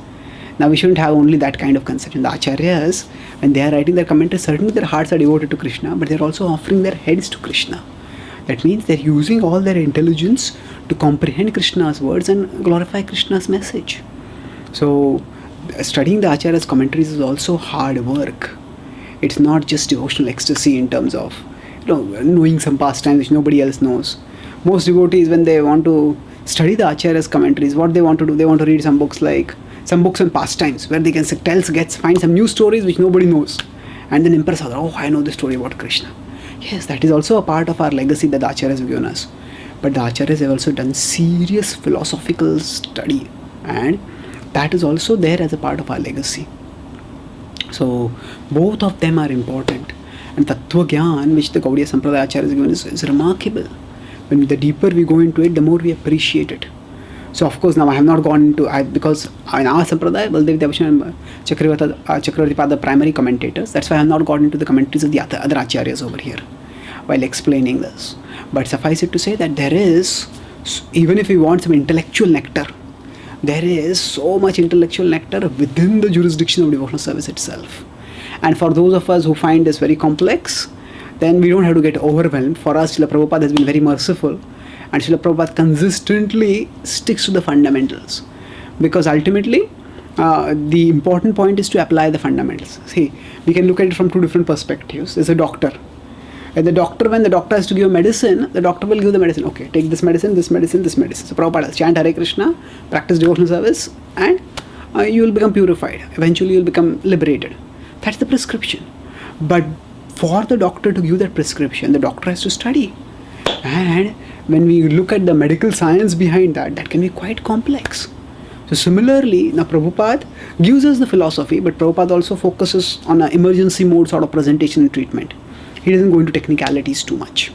Now we shouldn't have only that kind of conception. The acharyas, when they are writing their commentaries, certainly their hearts are devoted to Krishna, but they're also offering their heads to Krishna. That means they're using all their intelligence to comprehend Krishna's words and glorify Krishna's message. So studying the acharyas' commentaries is also hard work. It's not just devotional ecstasy in terms of knowing some pastimes which nobody else knows. Most devotees, when they want to study the acharyas' commentaries, what they want to do, they want to read some books on pastimes, where they can find some new stories which nobody knows, and then impress others. Oh, I know the story about Krishna. Yes, that is also a part of our legacy that the acharyas have given us. But the acharyas have also done serious philosophical study, and that is also there as a part of our legacy. So both of them are important. And Tattva Gyan, which the Gaudiya Sampradaya acharyas have given us, is remarkable. When the deeper we go into it, the more we appreciate it. So of course now I have not gone into, because in our Sampradaya, Baldev Devashan and Chakravarti Pada are primary commentators. That's why I have not gone into the commentaries of the other acharyas over here while explaining this. But suffice it to say that there is, even if we want some intellectual nectar, there is so much intellectual nectar within the jurisdiction of devotional service itself. And for those of us who find this very complex, then we don't have to get overwhelmed. For us, Srila Prabhupada has been very merciful, and Srila Prabhupada consistently sticks to the fundamentals, because ultimately the important point is to apply the fundamentals. See, we can look at it from two different perspectives. There's a doctor, and when the doctor has to give medicine, the doctor will give the medicine. Okay, take this medicine, this medicine, this medicine. So Prabhupada, chant Hare Krishna, practice devotional service, and you will become purified. Eventually you will become liberated. That's the prescription. But for the doctor to give that prescription, the doctor has to study. And when we look at the medical science behind that, that can be quite complex. So similarly, now Prabhupada gives us the philosophy, but Prabhupada also focuses on an emergency mode sort of presentation and treatment. He doesn't go into technicalities too much.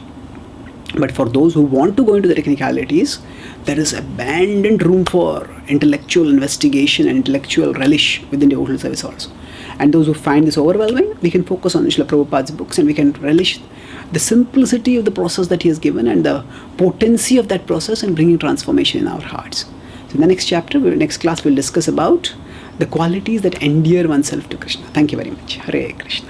But for those who want to go into the technicalities, there is abundant room for intellectual investigation and intellectual relish within devotional service also. And those who find this overwhelming, we can focus on Srila Prabhupada's books, and we can relish the simplicity of the process that he has given and the potency of that process and bringing transformation in our hearts. So in the next next class, we'll discuss about the qualities that endear oneself to Krishna. Thank you very much. Hare Krishna.